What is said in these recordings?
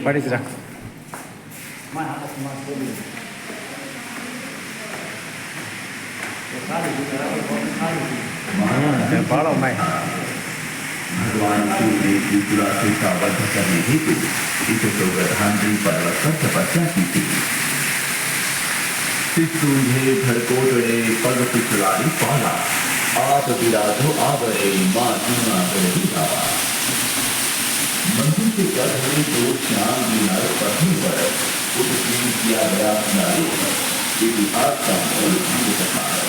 पड़ी रख पाड़ो मैं भगवान शिव ने त्रिपुरा से सावध करने हेतु इस गौवर्धन पर्वत पर तपस्या की थी। सिद्धूंधे भरकोटड़े पग पिछलारी पाला आप विराधो आवरे माँ जीना गरी गावा। मंदिर के गढ़ में दो श्याम मीनार पत्नी पर उत्कीर्ण किया गया नारी इतिहास का मूल कथा है।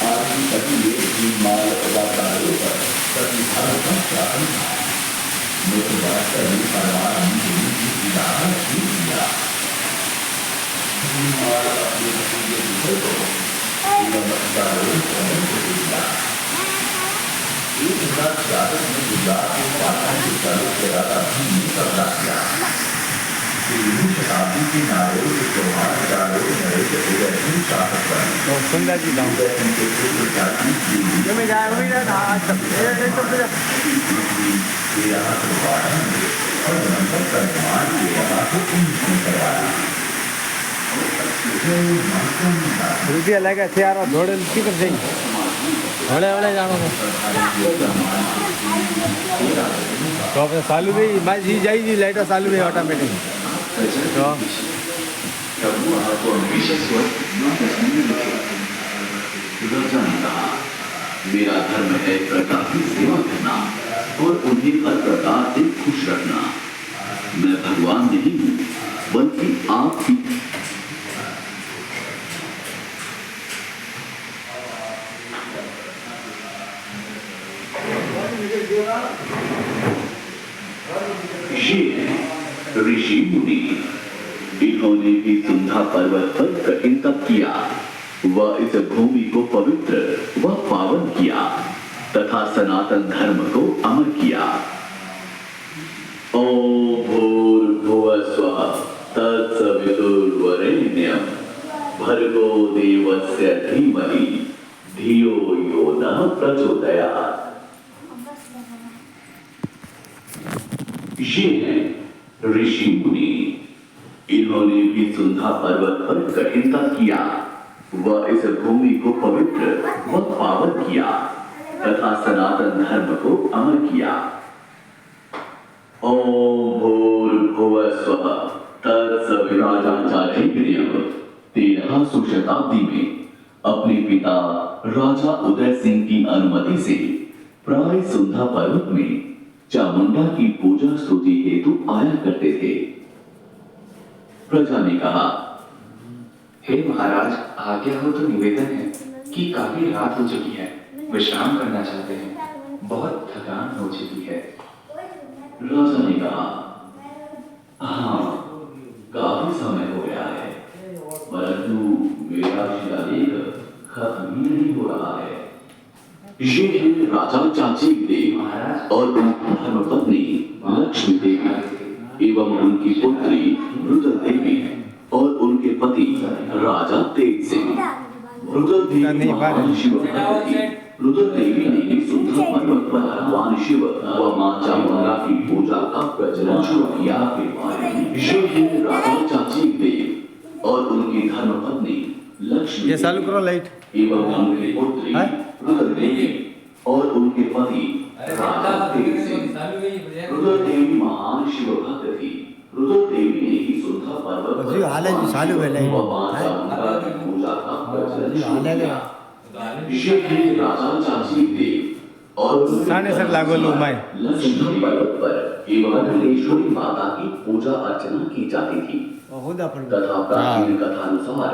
आदि कभी माल वातावरण पर प्रतिभाग का शासन था। शताब्दी के नारों के त्योहार चारों नरेश शासक बने। सुंदर जी गाँव में जाए रुपया लगा थे यार दौड़े की कर देंगे हड़े हड़े जानो तो अपने चालू भी मैं जी जाई जी लाइट चालू भी ऑटोमेटिक तो मेरा धर्म है प्रजा की सेवा करना और उन्हें हर प्रकार से खुश रखना। मैं भगवान नहीं हूँ बल्कि आप ही। ये ऋषि मुनि इन्होंने भी सुंधा पर्वत पर कठिन तप किया व इस भूमि को पवित्र व पावन किया तथा सनातन धर्म को अमर किया। ओम भूर्भुवः स्वः तत्सवितुर्वरेण्यं भर्गो देवस्य धीमहि धियो यो नः प्रचोदयात्। ये हैं ऋषि मुनि इन्होंने भी सुंधा पर्वत पर कठिन तप किया व इस भूमि को पवित्र व पावन किया तथा सनातन धर्म को अमर किया। ओम भूर्भुवः स्वः तत्सवितुर्वरेण्यं 13वीं शताब्दी में अपने पिता राजा उदय सिंह की अनुमति से प्राय सुंधा पर्वत में चामुंडा की पूजा स्तुति हेतु आया करते थे। प्रजा ने कहा, हे महाराज, आज्ञा हो तो निवेदन है कि काफी रात हो चुकी है, विश्राम करना चाहते हैं, बहुत थकान हो चुकी है। राजा ने कहा, हाँ काफी समय हो गया है परंतु मेरा शिलालेख खत्म ही नहीं हो रहा है। ये हैं राजा चाची देव और उनकी धर्मपत्नी लक्ष्मी देवी एवं उनकी पुत्री रुद्र देवी और उनके पति राजा तेज सिंह। रुद्र देवी ने सुंधा पर्वत पर भगवान शिव व मां चामुंडा की पूजा का प्रचलन शुरू किया। ये हैं राजा चाची देव और उनकी धर्मपत्नी लक्ष्मी ये चालू करो लाइट एवं उनकी पुत्री रुद्र देवी और उनके पति राजा तेज सिंह। रुद्र देवी महान शिव भक्त थी। रुद्र देवी ने ही सुंधा पर्वत पर चालू है लाइट पूजा का प्रचलन शुरू किया। ये हैं राजा चाची देव और साने सर लागो लो मैं सुंधा पर्वत पर एवं अखिलेश्वरी माता की पूजा अर्चना की जाती थी तथा प्राचीन कथानुसार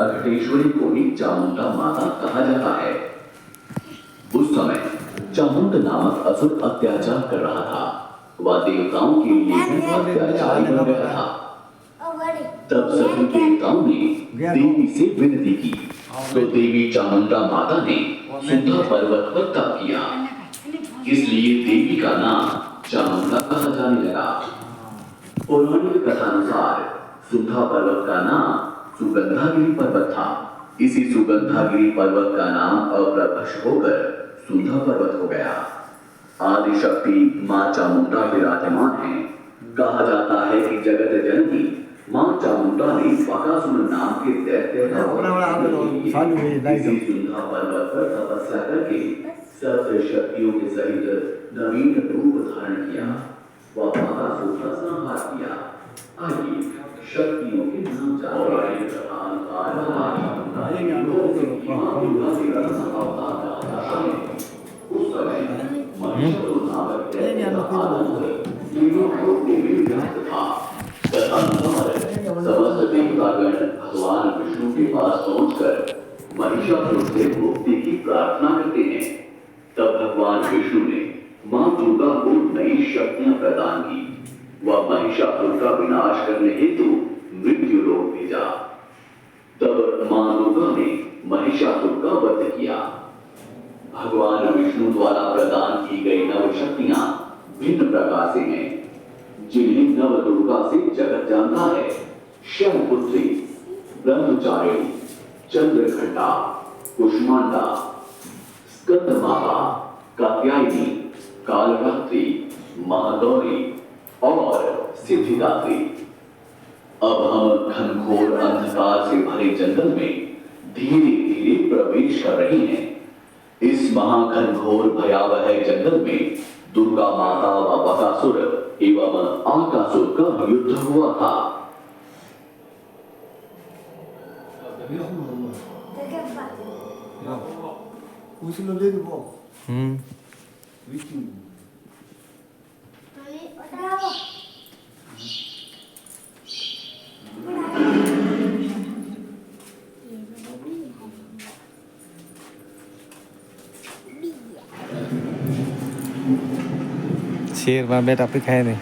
अखिलेश्वरी को ही चामुंडा माता कहा जाता है। उस समय चामुंड नामक असुर अत्याचार कर रहा था। वह देवताओं के लिए अत्याचारी बन गया था। तब सभी देवताओं ने देवी से विनती की तो देवी चामुंडा माता ने सुंधा पर्वत पर तप किया। इसलिए देवी का नाम चामुंडा कहा जाने लगा। पौराणिक कथानुसार सुंधा पर्वत का नाम सुगंधागिरी पर्वत था। इसी सुगंधागिरी पर्वत का नाम अप्रभ्रंश होकर सुंधा पर्वत हो गया। आदि शक्ति मां चामुंडा विराजमान है। कहा जाता है कि जगत जननी मां चामुंडा ने बकासुर नाम के दैत्य का किसी सुंदर पर्वत पर तपस्या करके सब शक्तियों के सहित नवीन रूप धारण किया। वह बकासुर का संहार किया। आइए शक्तियों के नाम जाने उस समय महिषासुर नामक दैत्य का समस्त देवतागण भगवान विष्णु के पास पहुंचकर महिषासुर से मुक्ति की प्रार्थना करते हैं। तब भगवान विष्णु ने मां दुर्गा को नई शक्तियां प्रदान की। वह महिषासुर का विनाश करने हेतु मृत्यु लोक भेजा। तब मां दुर्गा ने महिषासुर का वध किया। भगवान विष्णु द्वारा प्रदान की गई नव शक्तियां भिन्न प्रकार से हैं, जिन्हें नव दुर्गा से जगत जानता है। शैलपुत्री, ब्रह्मचारिणी, चंद्रघंटा, कुष्मांडा, स्कंदमाता, कात्यायनी, कालरात्रि, महागौरी और सिद्धिदात्री। अब हम घनघोर अंधकार से भरे जंगल में धीरे धीरे प्रवेश कर रहे हैं। इस महाघनघोर भयावह जंगल में दुर्गा माता व बकासुर एवं आकासुर का युद्ध हुआ था। शेर में बेटा पे खाए नहीं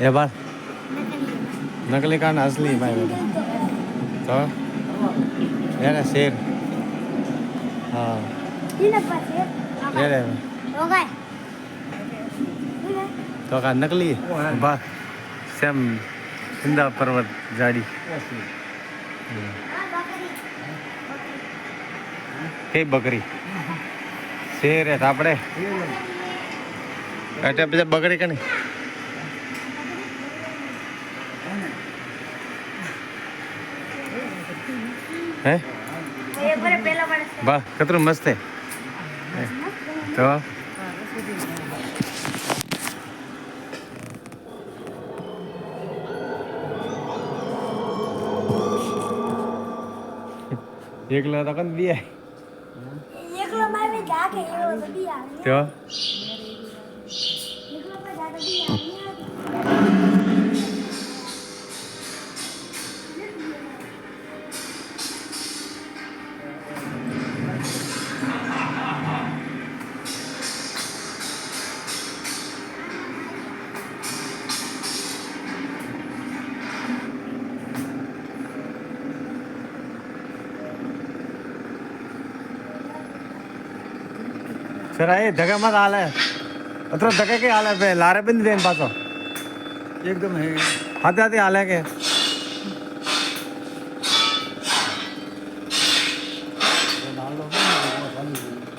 ये बार नकली कान असली भाई बेटा तो यार शेर हाँ ये रे तो का नकली बा सेम इंदा पर्वत जाड़ी के बकरी शेर है तापड़े अटे पे बकरी कनी है वाह कतरू मस्त है तो एक ला तक दिया एक ला मैं भी जाके एक ला दिया तो सर आए धगा मत हाल है अतर धगे के हाल है पे लारे बिंद देन पासो एकदम है हाथ हाथ हाल है के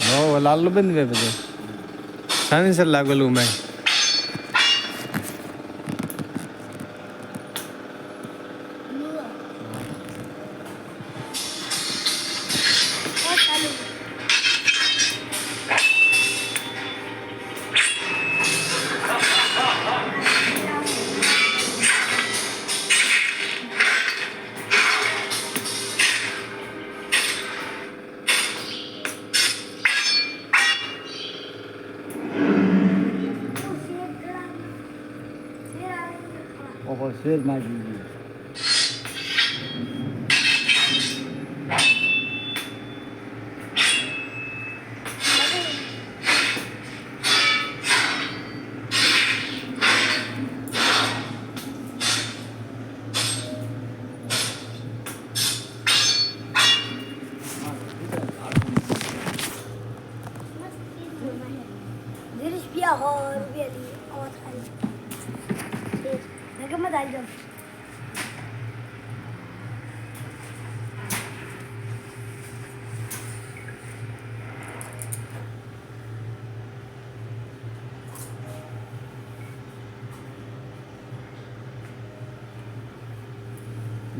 नो लाल बिंद वे पे सानी सर लागलू मैं और शेर मार दीजिए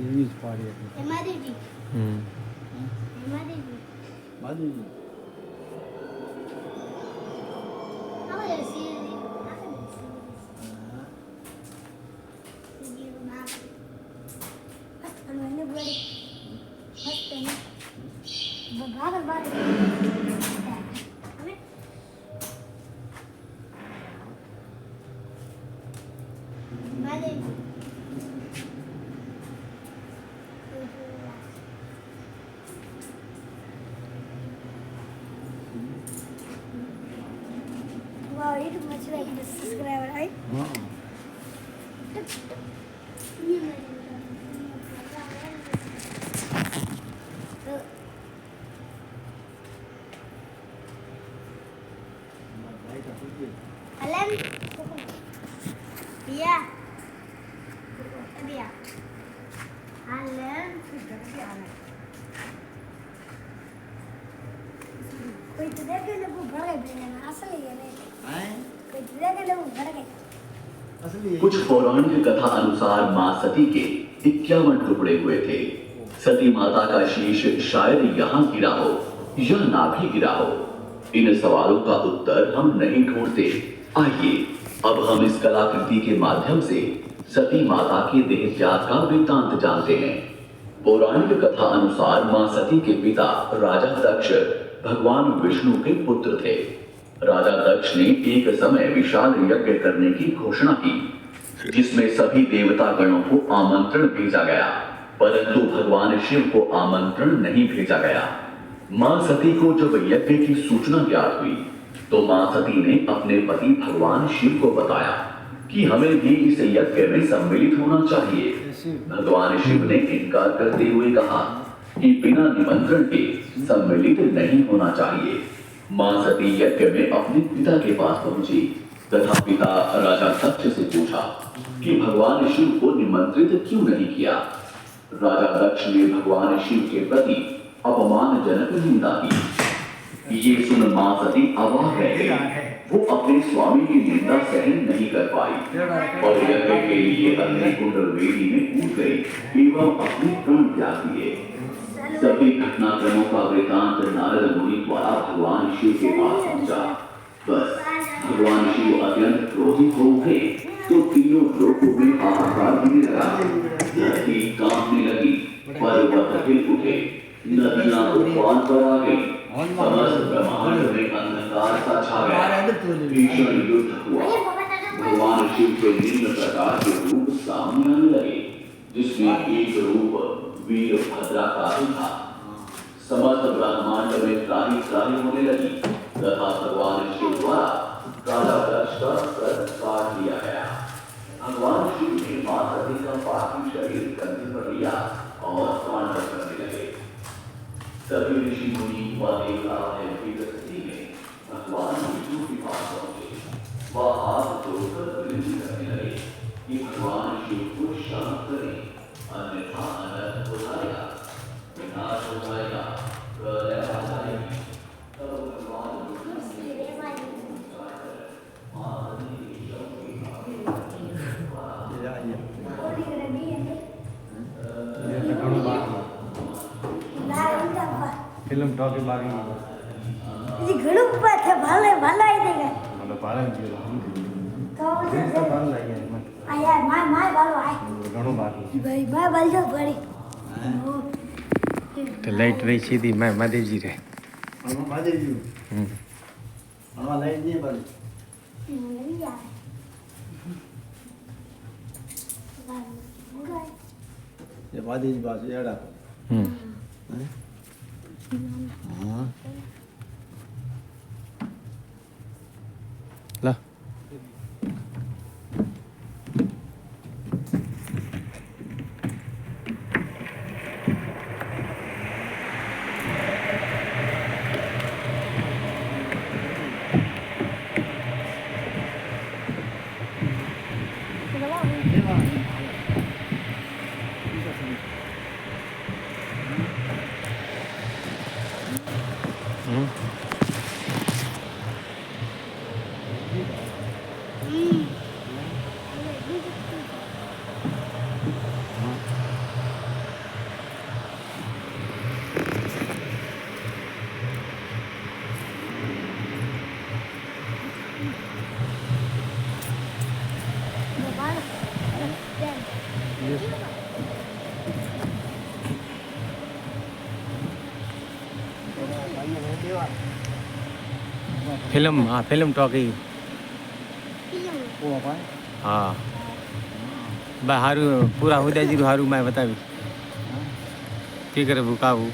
એવી જ પાડી હતી. એમાં દીદી હમ એમાં દીદી બાજુ આપણે સીધી આપણે સીધી ના બસ મને બોલી બસ તને બરાબર બરાબર Wow, itu masih lagi ada subscriber, ay. હા Alam, dia, dia, Alam, कोई तो देखे ना वो भड़ गए बिना असली है नहीं कोई तो देखे ना वो भड़ गए असली कुछ पौराणिक कथा अनुसार मां सती के 51 टुकड़े हुए थे। सती माता का शीश शायद यहाँ गिरा हो या ना भी गिरा हो। इन सवालों का उत्तर हम नहीं ढूंढते। आइए अब हम इस कलाकृति के माध्यम से सती माता के देह त्याग का वृत्तांत जानते हैं। पौराणिक कथा अनुसार मां सती के पिता राजा दक्ष भगवान विष्णु के पुत्र थे। राजा दक्ष ने एक समय विशाल यज्ञ करने की घोषणा की, जिसमें सभी देवता गणों को आमंत्रण भेजा गया, परंतु भगवान शिव को आमंत्रण नहीं भेजा गया। मां सती को जब यज्ञ की सूचना ज्ञात हुई तो मां सती ने अपने पति भगवान शिव को बताया कि हमें भी इस यज्ञ में सम्मिलित होना चाहिए। भगवान शिव ने इनकार करते हुए कहा कि बिना निमंत्रण के सम्मिलित नहीं होना चाहिए। मां सती यज्ञ में अपने पिता के पास पहुंची तथा पिता राजा दक्ष से पूछा कि भगवान शिव को निमंत्रित क्यों नहीं किया। राजा दक्ष ने भगवान शिव के प्रति अपमानजनक निंदा की। ये सुन मां सती अवाक रह गई। वो अपने स्वामी की निंदा सहन नहीं कर पाई और यज्ञ के लिए अग्निकुंड वेदी में कूद गई एवं अपने प्राण त्याग दिए। सभी घटनाक्रमों का वृतांत नारद मुनि द्वारा भगवान शिव के पास पहुंचा। बस भगवान शिव अत्यंत क्रोधित हो उठे तो तीनों लोकों में हाहाकार होने लगा। धरती कांपने लगी, पर्वत हिल उठे, नदियां उफान पर आ गई, समस्त ब्रह्मांड में अंधकार सा छा गया। भीषण युद्ध हुआ। भगवान शिव के निम्न प्रकार के रूप सामने आने लगे, जिसमें एक रूप वीरभद्रा का ही था। समस्त ब्रह्मांड में त्राही त्राही होने लगी तथा भगवान शिव द्वारा राजा दक्ष का सर काट लिया गया। भगवान शिव ने मां सती का पार्थिव शरीर कंधे पर लिया और तांडव करने लगे। सभी ऋषि मुनि व देवता भयभीत स्थिति में भगवान विष्णु के पास पहुंचे। वह हाथ जोड़कर विनती करने लगे कि भगवान शिव को शांत करें, अन्यथा अनर्थ हो जाएगा, विनाश हो जाएगा, प्रलय आ जाएगी। तब भगवान फिल्म टॉकी बागी ये घणું ઉપર છે ભલે ભલે આવી દેगा मतलब पालन किया તો देश का पालन लाइए આ યાર માય બાલો આય ઘણું બાકી ભાઈ માય બાલજો ભરી તો લાઈટ રહી સીધી માદેવજી રે આમાં માદેવજી આમાં લાઈટ નહીં બાલ નહીં યાર એ માદેવજી પાસે એડા હા ला फिल्म हाँ फिल्म टॉकी film. हाँ बा हारू पूरा हो जाए जी हारू मैं बतावी की करे वो काबू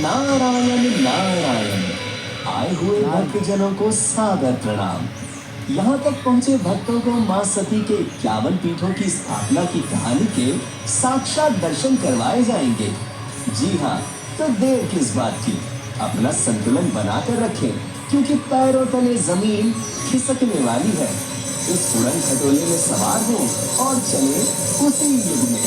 नारायण नारायण आए हुए भक्तजनों को सादर प्रणाम। यहाँ तक पहुँचे भक्तों को माँ सती के 51 पीठों की स्थापना की कहानी के साक्षात दर्शन करवाए जाएंगे। जी हाँ, तो देर किस बात की, अपना संतुलन बनाकर रखें क्योंकि पैरों तले जमीन खिसकने वाली है। इस उड़न खटोले में सवार हो और चले उसी युग में।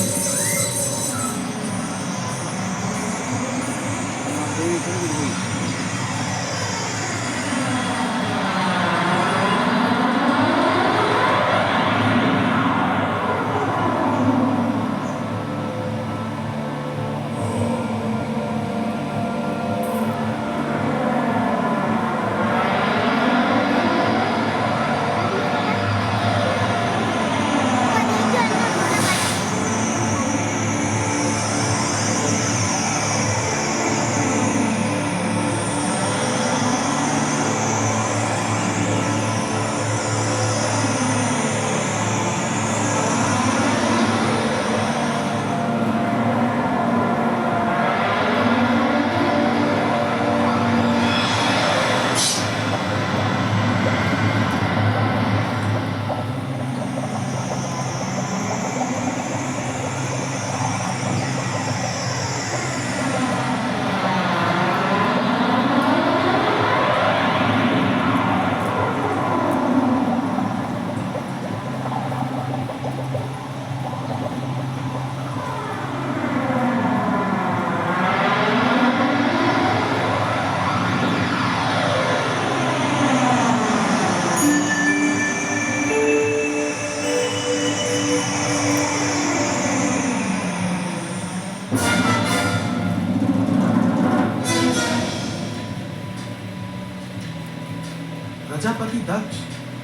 प्रजापति दक्ष,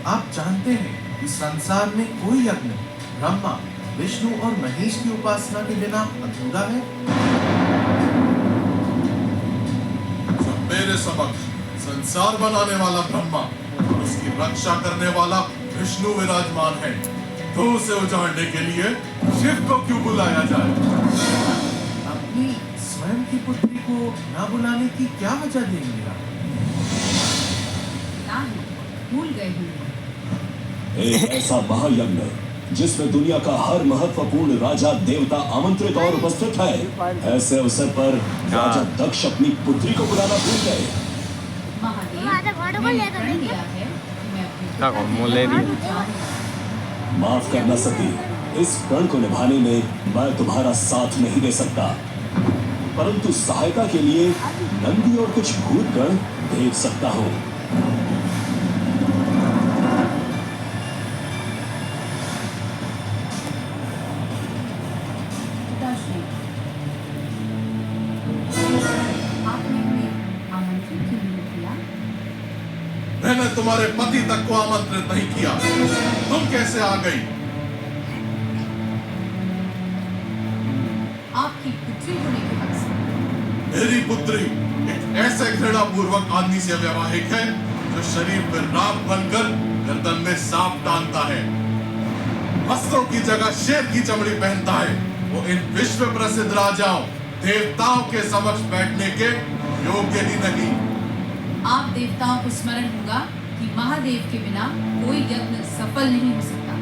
आप जानते हैं कि संसार में कोई यज्ञ ब्रह्मा, विष्णु और महेश की उपासना के बिना अधूरा है। मेरे समक्ष संसार बनाने वाला ब्रह्मा और उसकी रक्षा करने वाला विष्णु विराजमान है, तो उसे उजाड़ने के लिए शिव को क्यों बुलाया जाए? अपनी स्वयं की पुत्री को न बुलाने की क्या वजह देंगे आप? भूल गए हैं। एक ऐसा महायज्ञ जिसमें दुनिया का हर महत्वपूर्ण राजा देवता आमंत्रित और उपस्थित है। ऐसे अवसर पर राजा दक्ष अपनी पुत्री को बुलाना भूल गए। महादेव, मैंने प्रण लिया है कि मैं अपनी पुत्री को माफ करना सती, इस प्रण को निभाने में मैं तुम्हारा साथ नहीं दे सकता, परंतु सहायता के लिए नंदी और कुछ भूत गण भेज सकता हूँ। मैंने तुम्हारे पति तक को आमंत्रित नहीं किया, तुम कैसे आ गई? आपकी पुत्री होने के हक से। मेरी पुत्री एक ऐसे घृणा पूर्वक आदमी से वैवाहिक है जो शरीर पर राख बनकर गर्दन में सांप टांगता है, वस्त्रों की जगह शेर की चमड़ी पहनता है। वो इन विश्व प्रसिद्ध राजाओं देवताओं के समक्ष बैठने के योग्य ही नहीं। आप देवताओं को स्मरण होगा कि महादेव के बिना कोई यज्ञ सफल नहीं हो सकता।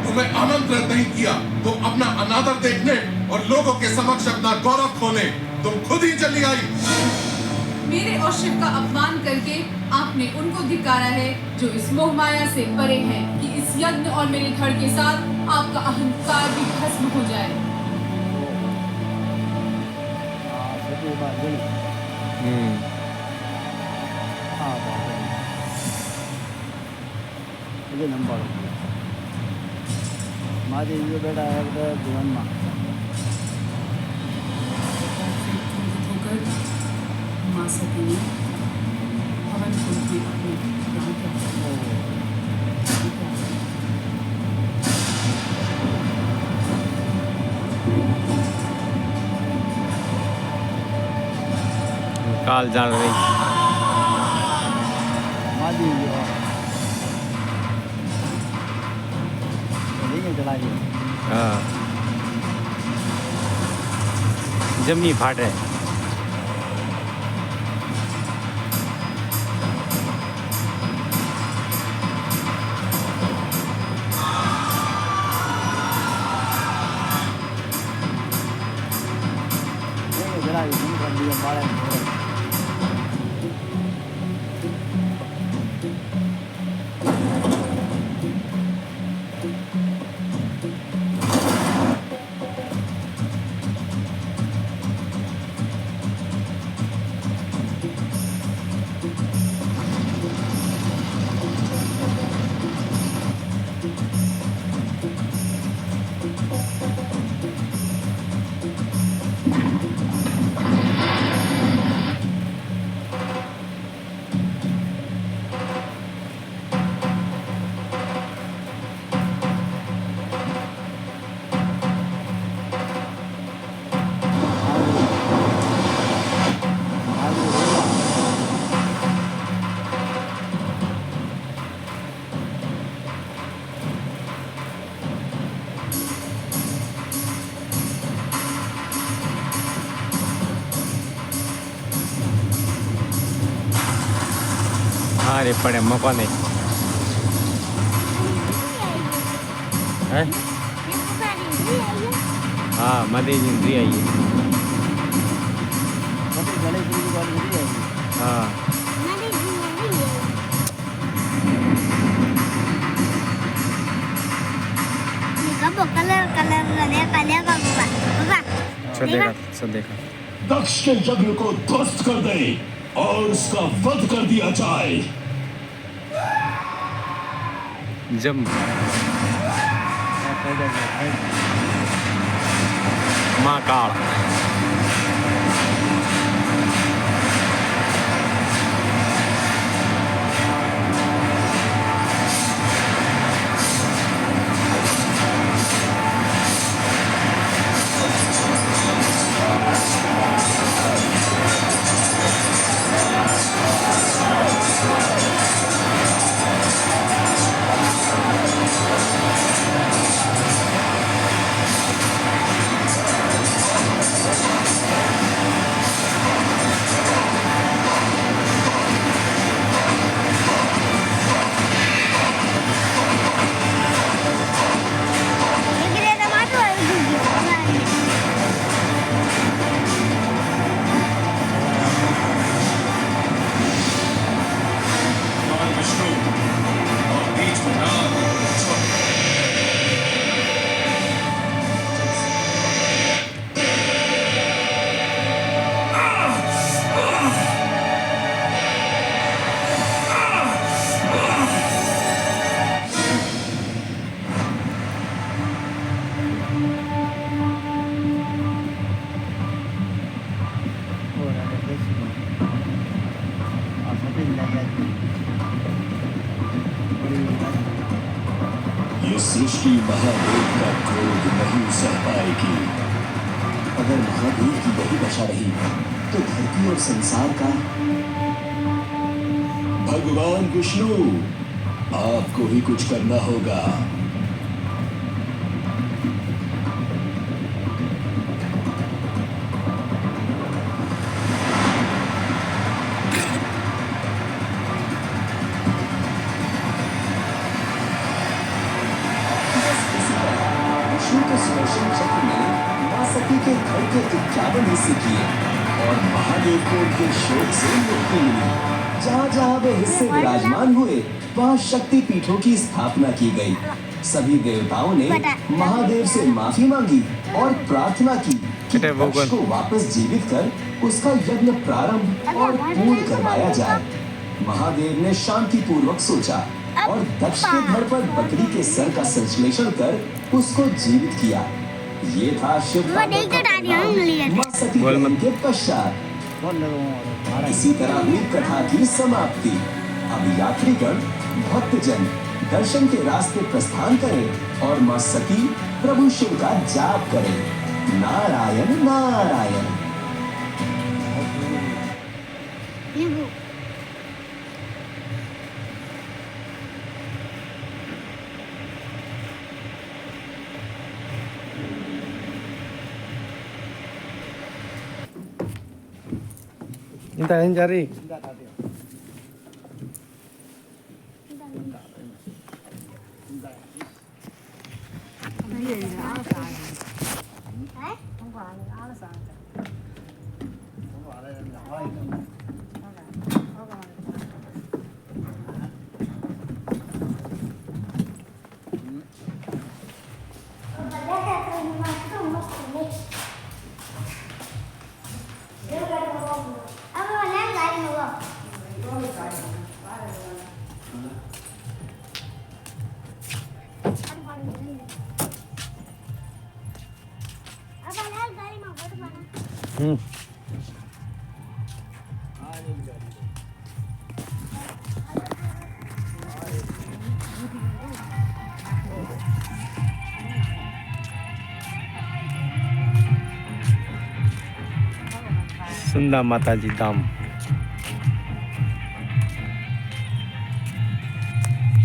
तुम्हें आमंत्रित नहीं किया तो अपना अनादर देखने और लोगों के समक्ष अपना गौरव खोने तुम खुद ही चली आई। मेरे और शिव का अपमान करके आपने उनको धिक्कारा है जो इस मोह माया से परे हैं कि इस यज्ञ और मेरे धड़ के साथ आपका अहंकार भी भस्म हो जाए। ये नंबर मारी जो बेटा है वो जीवन में होकर माँ सती ने हवन कुंड में अपने प्राण त्याग दिए। काल जान रही मारी जो चला गया हाँ जमनी फाट है चला गया अरे पड़े मौका नहीं है हाँ मदे जिंदगी आई है हाँ सब देखा दक्ष के यज्ञ को ध्वस्त कर दे और उसका वध कर दिया जाए। जम माँ काल ये सृष्टि महादेव का क्रोध नहीं सह पाएगी। अगर महादेव की यही दशा रही तो धरती और संसार का। भगवान विष्णु, आपको ही कुछ करना होगा। विष्णु के सुदर्शन चक्र ने मां सती के धड़ के 51 हिस्से किए और महादेव को उनके शोक से मुक्ति मिली। जहाँ जहाँ वे हिस्से विराजमान हुए वहाँ शक्ति पीठों की स्थापना की गई। सभी देवताओं ने महादेव से माफी मांगी और प्रार्थना की कि दक्ष को वापस जीवित कर उसका यज्ञ प्रारंभ और पूर्ण करवाया जाए। महादेव ने शांति पूर्वक सोचा और दक्ष के धड़ पर बकरी के सर का संश्लेषण कर उसको जीवित किया। ये था शिव तांडव का परिणाम मां सती दहन के पश्चात। इसी तरह हुई कथा की समाप्ति। अब यात्रीगण भक्तजन दर्शन के रास्ते प्रस्थान करें और मां सती प्रभु शिव का जाप करें। Narayan Narayan. Minta yang cari. Sunda माता जी धाम।